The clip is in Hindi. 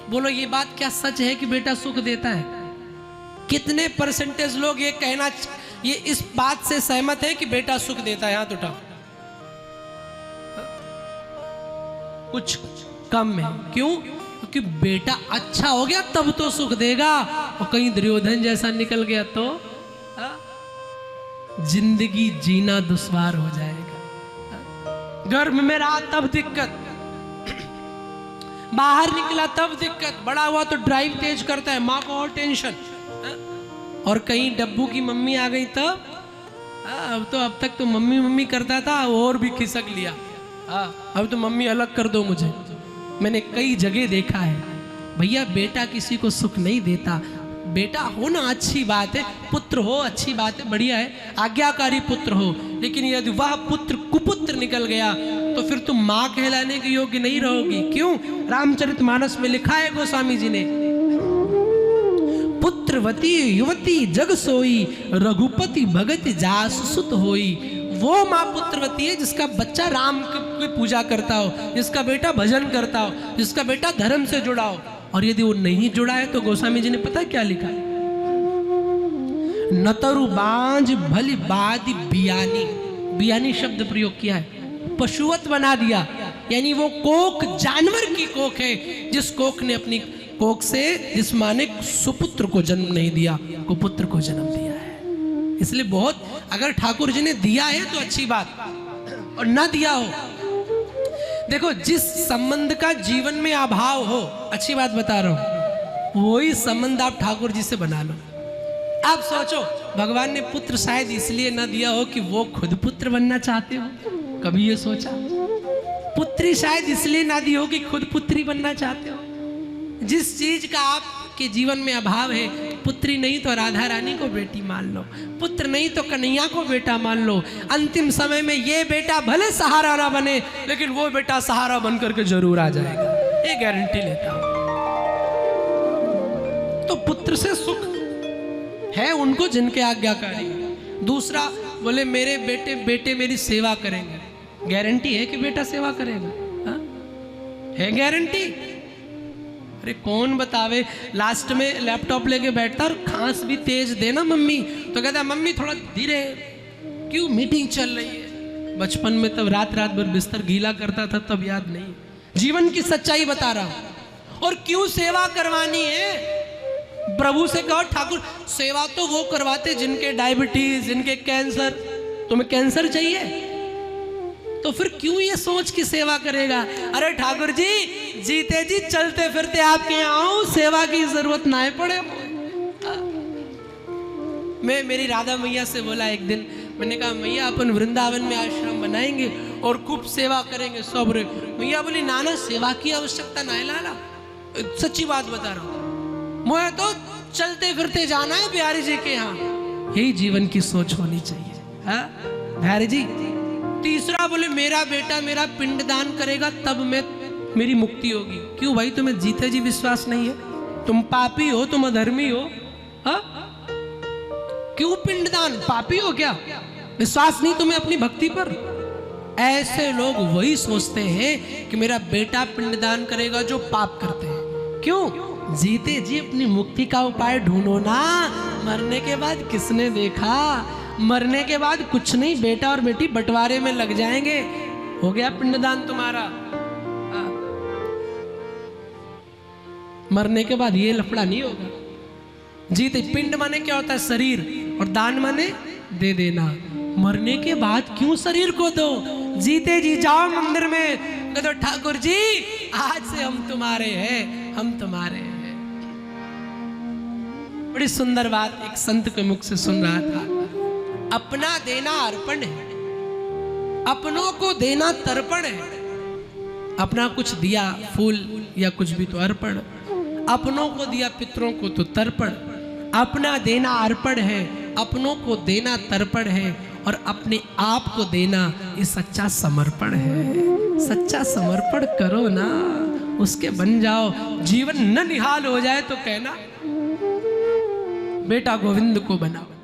बोलो ये बात क्या सच है कि बेटा सुख देता है? कितने परसेंटेज लोग ये इस बात से सहमत है कि बेटा सुख देता है? हाथ उठाओ। कुछ कम है। क्यों? क्योंकि बेटा अच्छा हो गया तब तो सुख देगा, और कहीं दुर्योधन जैसा निकल गया तो जिंदगी जीना दुश्वार हो जाएगा। गर्भ में रहा तब दिक्कत, बाहर निकला तब दिक्कत, बड़ा हुआ तो ड्राइव तेज करता है, माँ को और टेंशन, और कहीं डब्बू की मम्मी आ गई तब अब तक तो मम्मी मम्मी करता था, और भी खिसक लिया। अब तो मम्मी अलग कर दो मुझे। मैंने कई जगह देखा है भैया, बेटा किसी को सुख नहीं देता। बेटा होना अच्छी बात है, पुत्र हो अच्छी बात है, बढ़िया है, आज्ञाकारी पुत्र हो, लेकिन यदि वह पुत्र कुपुत्र निकल गया तो फिर तुम माँ कहलाने के योग्य नहीं रहोगी। क्यों? रामचरितमानस में लिखा है गोस्वामी जी ने, पुत्रवती युवती जग सोई, रघुपति भगत जासु सुत होई। वो माँ पुत्रवती है जिसका बच्चा राम की पूजा करता हो, जिसका बेटा भजन करता हो, जिसका बेटा धर्म से जुड़ा हो। और यदि वो नहीं जुड़ा है तो गोस्वामी जी ने पता क्या लिखा है? नतरु बांझ भली बादी बियानी। बियानी शब्द प्रयोग किया है, पशुवत बना दिया, यानी वो कोख जानवर की कोख है, जिस कोख ने अपनी कोख से जिस माँ ने सुपुत्र को जन्म नहीं दिया, कुपुत्र को जन्म दिया है। इसलिए बहुत, अगर ठाकुर जी ने दिया है तो अच्छी बात, और ना दिया हो, देखो जिस संबंध का जीवन में अभाव हो, अच्छी बात बता रहा हूं, वही संबंध आप ठाकुर जी से बना लो। आप सोचो, भगवान ने पुत्र शायद इसलिए ना दिया हो कि वो खुद पुत्र बनना चाहते हो, कभी ये सोचा? पुत्री शायद इसलिए ना दी हो कि खुद पुत्री बनना चाहते हो। जिस चीज का आपके जीवन में अभाव है, पुत्री नहीं तो राधा रानी को बेटी मान लो, पुत्र नहीं तो कन्हैया को बेटा मान लो। अंतिम समय में ये बेटा भले सहारा ना बने, लेकिन वो बेटा सहारा बन करके जरूर आ जाएगा, ये गारंटी लेता हूं। तो पुत्र से सुख है उनको जिनके आज्ञाकारी। दूसरा बोले मेरे बेटे मेरी सेवा करेंगे, गारंटी है कि बेटा सेवा करेगा? है गारंटी? अरे कौन बतावे, लास्ट में लैपटॉप लेके बैठता और खांस भी तेज देना मम्मी तो कहता मम्मी थोड़ा धीरे, क्यों मीटिंग चल रही है। बचपन में तब रात भर बिस्तर गीला करता था, तब याद नहीं। जीवन की सच्चाई बता रहा हूं। और क्यों सेवा करवानी है? प्रभु से कहो ठाकुर सेवा तो वो करवाते जिनके डायबिटीज, जिनके कैंसर। तुम्हें कैंसर चाहिए तो फिर क्यों ये सोच की सेवा करेगा? अरे ठाकुर जी जीते जी चलते फिरते आपके यहाँ आऊं, सेवा की जरूरत ना पड़े। मैं मेरी राधा मैया से बोला एक दिन, मैंने कहा मैया अपन वृंदावन में आश्रम बनाएंगे और खूब सेवा करेंगे सब। मैया बोली नाना सेवा की आवश्यकता ना है लाला, सच्ची बात बता रहा हूँ, मुझे तो चलते फिरते जाना है बिहारी जी के यहाँ। यही जीवन की सोच होनी चाहिए। हाँ बिहारी जी। तीसरा बोले मेरा बेटा मेरा पिंडदान करेगा तब मेरी मुक्ति होगी। क्यों भाई, तुम्हें जीते जी विश्वास नहीं है? तुम पापी हो, तुम अधर्मी हो, हा? क्यों पिंडदान? पापी हो क्या? विश्वास नहीं तुम्हें अपनी भक्ति पर? ऐसे लोग वही सोचते हैं कि मेरा बेटा पिंडदान करेगा जो पाप करते हैं। क्यों? जीते जी अपनी मुक्ति का उपाय ढूंढो ना। मरने के बाद किसने देखा? मरने के बाद कुछ नहीं, बेटा और बेटी बंटवारे में लग जाएंगे, हो गया पिंडदान तुम्हारा। मरने के बाद ये लफड़ा नहीं होगा। जीते, पिंड माने क्या होता है? शरीर, और दान माने दे देना। मरने के बाद क्यों शरीर को दो? जीते जी जाओ मंदिर में, कह दो ठाकुर जी आज से हम तुम्हारे हैं, हम तुम्हारे हैं। बड़ी सुंदर बात एक संत के मुख से सुन रहा था। अपना देना अर्पण है, अपनों को देना तर्पण है। अपना कुछ दिया फूल या कुछ भी तो अर्पण, अपनों को दिया पितरों को तो तर्पण। अपना देना अर्पण है, अपनों को देना तर्पण है, और अपने आप को देना ये सच्चा समर्पण है। सच्चा समर्पण करो ना, उसके बन जाओ। जीवन न निहाल हो जाए तो कहना बेटा गोविंद को बनाओ।